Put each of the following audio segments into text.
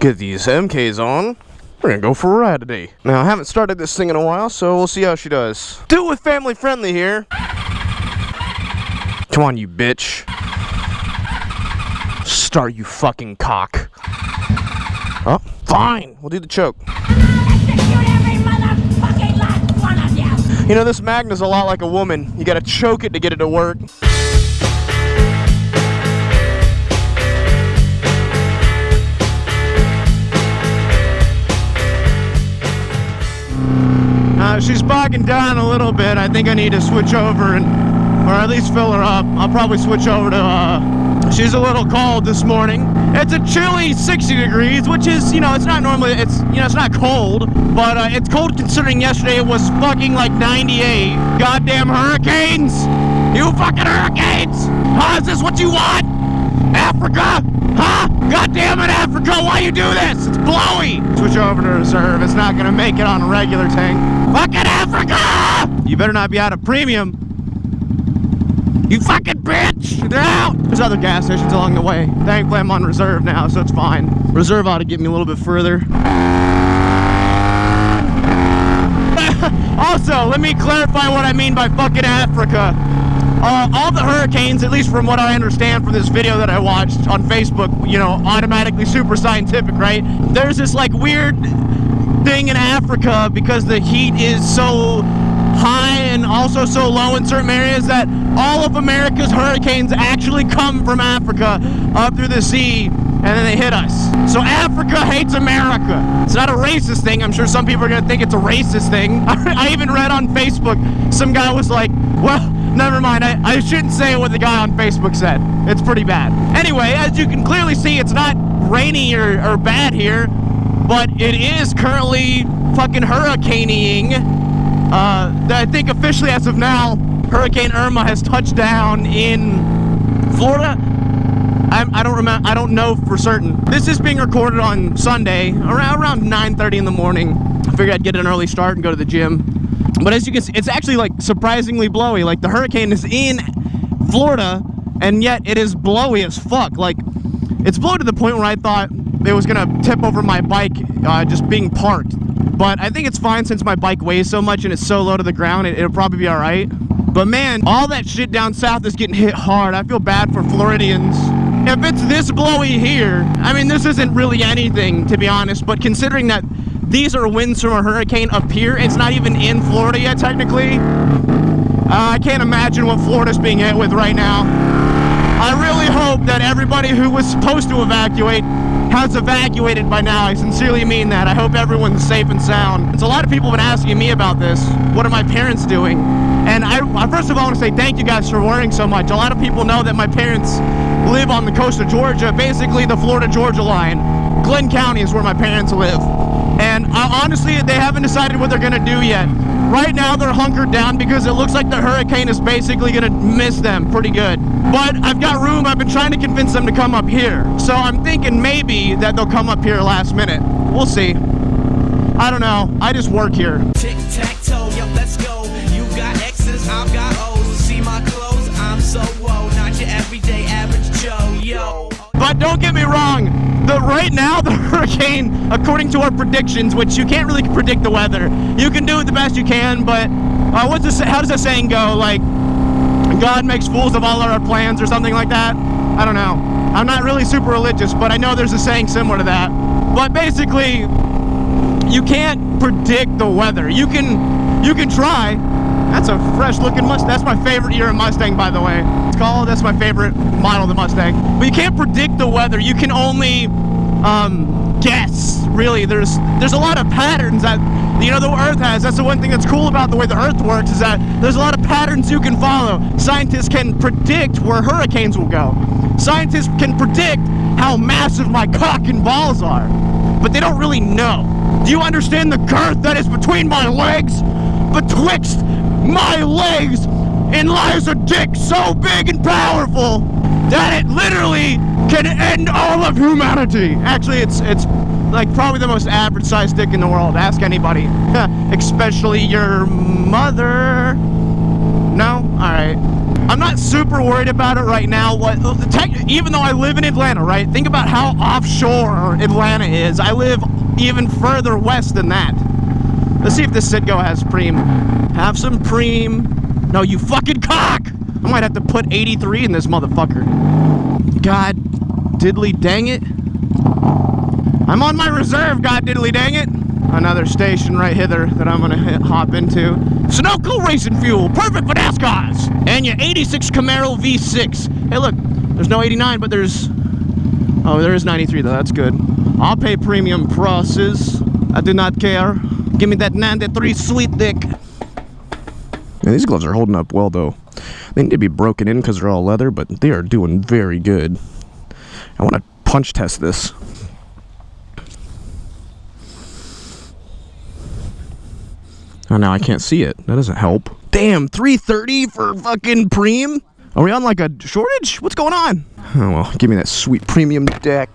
Get these MKs on. We're gonna go for a ride today. Now, I haven't started this thing in a while, so we'll see how she does. Do it with family friendly here. Come on, you bitch. Start, you fucking cock. Oh, fine. We'll do the choke. You know, this Magna's a lot like a woman. You gotta choke it to get it to work. She's bogging down a little bit. I think I need to switch over or at least fill her up. I'll probably switch over to, she's a little cold this morning. It's a chilly 60 degrees, which is, you know, it's not normally, it's not cold, but it's cold considering yesterday it was fucking like 98. Goddamn hurricanes! You fucking hurricanes! Huh, is this what you want? Africa? Huh? God damn it, Africa, why you do this? It's blowy! Switch over to reserve. It's not gonna make it on a regular tank. Fucking Africa! You better not be out of premium. You fucking bitch! Get out! There's other gas stations along the way. Thankfully, I'm on reserve now, so it's fine. Reserve ought to get me a little bit further. Also, let me clarify what I mean by fucking Africa. All the hurricanes, at least from what I understand from this video that I watched on Facebook, you know, automatically super scientific, right? There's this like weird thing in Africa because the heat is so high and also so low in certain areas that all of America's hurricanes actually come from Africa up through the sea and then they hit us. So Africa hates America. It's not a racist thing. I'm sure some people are gonna think it's a racist thing. I even read on Facebook, some guy was like, well, never mind, I shouldn't say what the guy on Facebook said. It's pretty bad. Anyway, as you can clearly see, it's not rainy or bad here, but it is currently fucking hurricaning. I think officially as of now, Hurricane Irma has touched down in Florida. I don't know for certain. This is being recorded on Sunday, around 9:30 in the morning. I figured I'd get an early start and go to the gym. But as you can see, it's actually like surprisingly blowy. Like the hurricane is in Florida, and yet it is blowy as fuck. Like it's blowy to the point where I thought it was gonna tip over my bike just being parked. But I think it's fine since my bike weighs so much and it's so low to the ground, it'll probably be all right. But man, all that shit down south is getting hit hard. I feel bad for Floridians. If it's this blowy here, I mean, this isn't really anything, to be honest, but considering that these are winds from a hurricane up here, it's not even in Florida yet, technically. I can't imagine what Florida's being hit with right now. I really hope that everybody who was supposed to evacuate has evacuated by now. I sincerely mean that. I hope everyone's safe and sound. It's a lot of people have been asking me about this. What are my parents doing? And I first of all want to say thank you guys for worrying so much. A lot of people know that my parents live on the coast of Georgia, basically the Florida-Georgia line. Glenn County is where my parents live. And honestly, they haven't decided what they're gonna do yet. Right now, they're hunkered down because it looks like the hurricane is basically gonna miss them pretty good. But I've got room. I've been trying to convince them to come up here. So I'm thinking maybe that they'll come up here last minute. We'll see. I don't know. I just work here. Tic-tac-toe, yo, let's go. You got X's, I've got O's. See my clothes, I'm so whoa. Not your everyday average Joe, yo. But don't get me wrong. Right now, the hurricane, according to our predictions, which you can't really predict the weather. You can do it the best you can, but how does that saying go? Like, God makes fools of all our plans or something like that? I don't know. I'm not really super religious, but I know there's a saying similar to that. But basically, you can't predict the weather. You can try. That's a fresh looking Mustang. That's my favorite Irma Mustang, by the way. It's called, that's my favorite model of the Mustang. But you can't predict the weather. You can only guess, really. There's a lot of patterns that, you know, the Earth has. That's the one thing that's cool about the way the Earth works, is that there's a lot of patterns you can follow. Scientists can predict where hurricanes will go. Scientists can predict how massive my cock and balls are. But they don't really know. Do you understand the girth that is between my legs? Betwixt my legs and lies a dick so big and powerful that it literally can end all of humanity. Actually, it's like probably the most average sized dick in the world. Ask anybody, especially your mother. No? All right. I'm not super worried about it right now. Even though I live in Atlanta, right? Think about how offshore Atlanta is. I live even further west than that. Let's see if this Citgo has Preem. Have some Preem. No, you fucking cock! I might have to put 83 in this motherfucker. God diddly dang it. I'm on my reserve, god diddly dang it. Another station right hither that I'm gonna hop into. Sunoco Racing Fuel, perfect for NASCARs. And your 86 Camaro V6. Hey look, there's no 89, but there's... Oh, there is 93 though, that's good. I'll pay premium prices. I do not care. Give me that 93 sweet dick. Man, these gloves are holding up well though. They need to be broken in because they're all leather, but they are doing very good. I want to punch test this. Oh, now I can't see it. That doesn't help. Damn, 330 for fucking Preem? Are we on like a shortage? What's going on? Oh, well, give me that sweet premium dick.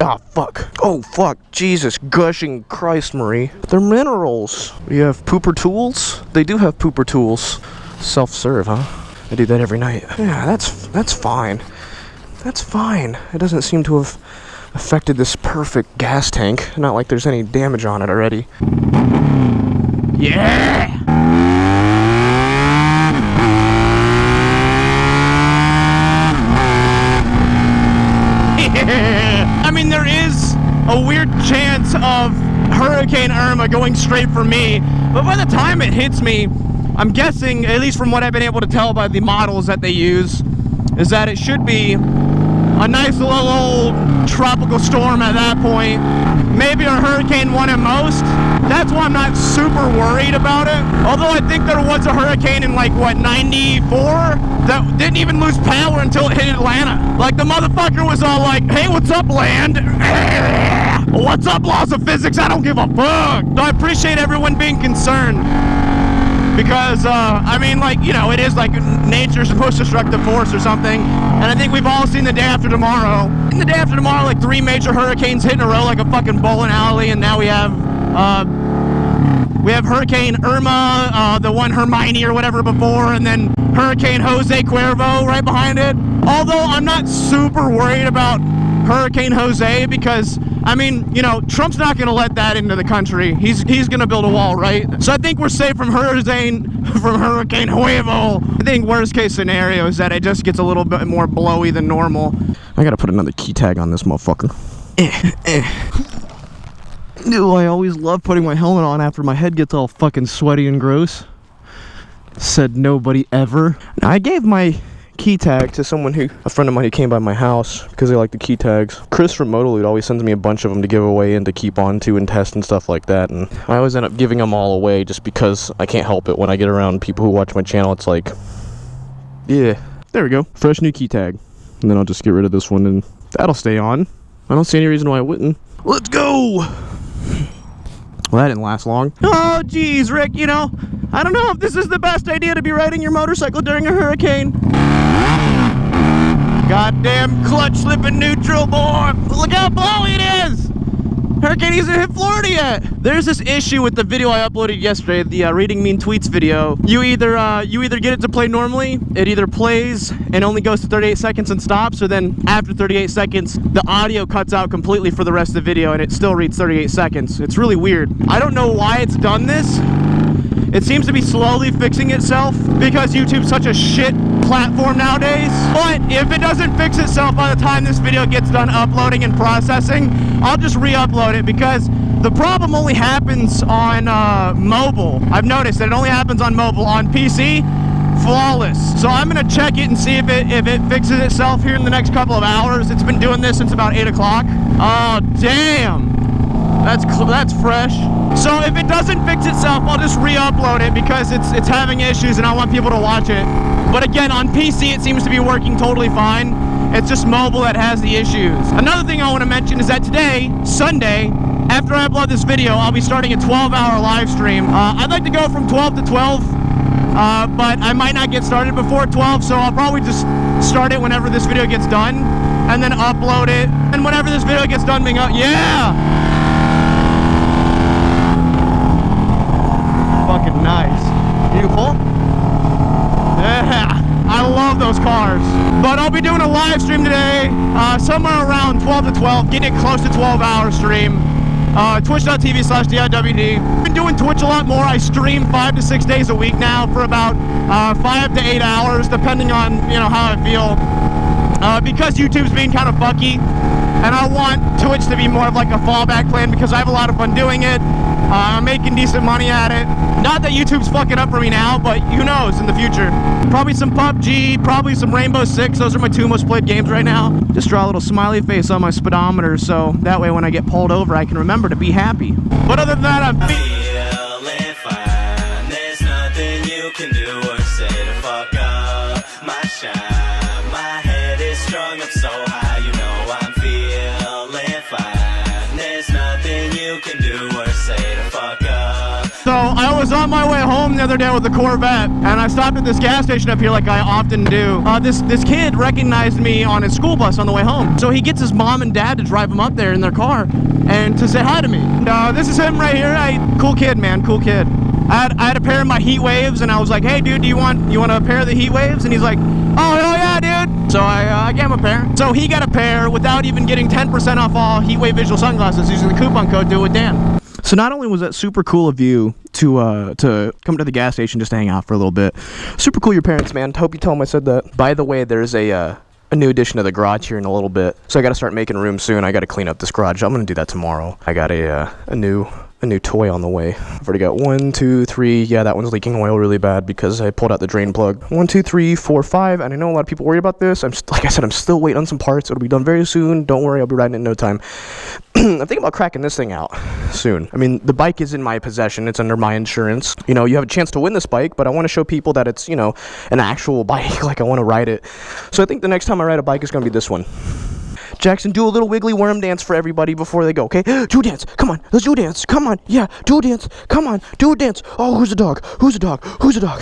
Ah, fuck. Oh, fuck. Jesus, gushing Christ, Marie. They're minerals. You have pooper tools? They do have pooper tools. Self-serve, huh? I do that every night. Yeah, that's fine. That's fine. It doesn't seem to have affected this perfect gas tank. Not like there's any damage on it already. Yeah! I mean, there is a weird chance of Hurricane Irma going straight for me, but by the time it hits me, I'm guessing, at least from what I've been able to tell by the models that they use, is that it should be a nice little old tropical storm at that point. Maybe a hurricane one at most. That's why I'm not super worried about it. Although I think there was a hurricane in like, what, 94? That didn't even lose power until it hit Atlanta. Like the motherfucker was all like, hey, what's up, land? What's up, laws of physics? I don't give a fuck. So I appreciate everyone being concerned. Because, I mean, like, you know, it is like nature's post-destructive force or something. And I think we've all seen The Day After Tomorrow. In The Day After Tomorrow, like 3 major hurricanes hit in a row like a fucking bowling alley. And now we have Hurricane Irma, the one Hermione or whatever before. And then Hurricane Jose Cuervo right behind it. Although I'm not super worried about Hurricane Jose because... I mean, you know, Trump's not going to let that into the country. He's going to build a wall, right? So I think we're safe from Hurricane Huevo. I think worst case scenario is that it just gets a little bit more blowy than normal. I got to put another key tag on this motherfucker. Ew, I always love putting my helmet on after my head gets all fucking sweaty and gross. Said nobody ever. Now, I gave my key tag to a friend of mine who came by my house because they like the key tags. Chris from Moto always sends me a bunch of them to give away and to keep on to and test and stuff like that, and I always end up giving them all away just because I can't help it. When I get around people who watch my channel, it's like, yeah, there we go, fresh new key tag. And then I'll just get rid of this one and that'll stay on. I don't see any reason why I wouldn't. Let's go! Well, that didn't last long. Oh, geez, Rick, you know, I don't know if this is the best idea to be riding your motorcycle during a hurricane. Goddamn clutch slipping neutral, boy. Look how blowy it is. Hurricane hasn't hit Florida yet. There's this issue with the video I uploaded yesterday, the reading mean tweets video. You either get it to play normally, it either plays and only goes to 38 seconds and stops, or then after 38 seconds, the audio cuts out completely for the rest of the video and it still reads 38 seconds. It's really weird. I don't know why it's done this. It seems to be slowly fixing itself because YouTube's such a shit platform nowadays. But if it doesn't fix itself by the time this video gets done uploading and processing, I'll just re-upload it because the problem only happens on mobile. I've noticed that it only happens on mobile. On PC, flawless. So I'm gonna check it and see if it fixes itself here in the next couple of hours. It's been doing this since about 8 o'clock. Oh, damn. That's fresh. So if it doesn't fix itself, I'll just re-upload it because it's having issues and I want people to watch it. But again, on PC, it seems to be working totally fine. It's just mobile that has the issues. Another thing I want to mention is that today, Sunday, after I upload this video, I'll be starting a 12-hour live stream. I'd like to go from 12 to 12, but I might not get started before 12, so I'll probably just start it whenever this video gets done, and then upload it. And whenever this video gets done being up, yeah! Fucking nice. Beautiful. Yeah, I love I'll be doing a live stream today, somewhere around 12 to 12, getting it close to 12-hour stream. Twitch.tv/DIWD. Been doing Twitch a lot more. I stream 5 to 6 days a week now for about 5 to 8 hours, depending on, you know, how I feel. Because YouTube's being kind of fucky, and I want Twitch to be more of like a fallback plan because I have a lot of fun doing it. I'm making decent money at it. Not that YouTube's fucking up for me now, but who knows in the future. Probably some PUBG, probably some Rainbow Six. Those are my 2 most played games right now. Just draw a little smiley face on my speedometer so that way when I get pulled over I can remember to be happy. But other than that, I'm feeling fine. There's nothing you can do or say to fuck up my shine. My head is strung up so high, you know I'm feeling fine. There's nothing you can do or say to fuck up. So I was on my way home the other day with the Corvette, and I stopped at this gas station up here like I often do. This kid recognized me on his school bus on the way home. So he gets his mom and dad to drive him up there in their car and to say hi to me. And, this is him right here. Cool kid, man, cool kid. I had a pair of my Heat Waves, and I was like, hey, dude, you want a pair of the Heat Waves? And he's like, oh, hell yeah, dude. So I gave him a pair. So he got a pair without even getting 10% off all Heat Wave visual sunglasses using the coupon code Do It Dan. So not only was that super cool of you to come to the gas station just to hang out for a little bit, super cool your parents, man. Hope you tell them I said that. By the way, there's a new addition to the garage here in a little bit, so I got to start making room soon. I got to clean up this garage. I'm gonna do that tomorrow. I got a new toy on the way. I've already got 1, 2, 3. Yeah, that one's leaking oil really bad because I pulled out the drain plug. 1, 2, 3, 4, 5. And I know a lot of people worry about this. Like I said, I'm still waiting on some parts. It'll be done very soon. Don't worry, I'll be riding it in no time. I'm thinking about cracking this thing out soon. I mean, the bike is in my possession. It's under my insurance. You know, you have a chance to win this bike, but I want to show people that it's, you know, an actual bike. Like, I want to ride it. So I think the next time I ride a bike is going to be this one. Jackson, do a little wiggly worm dance for everybody before they go, okay? Do a dance. Come on. Let's do a dance. Come on. Yeah, do a dance. Come on. Do a dance. Oh, who's the dog? Who's the dog? Who's the dog?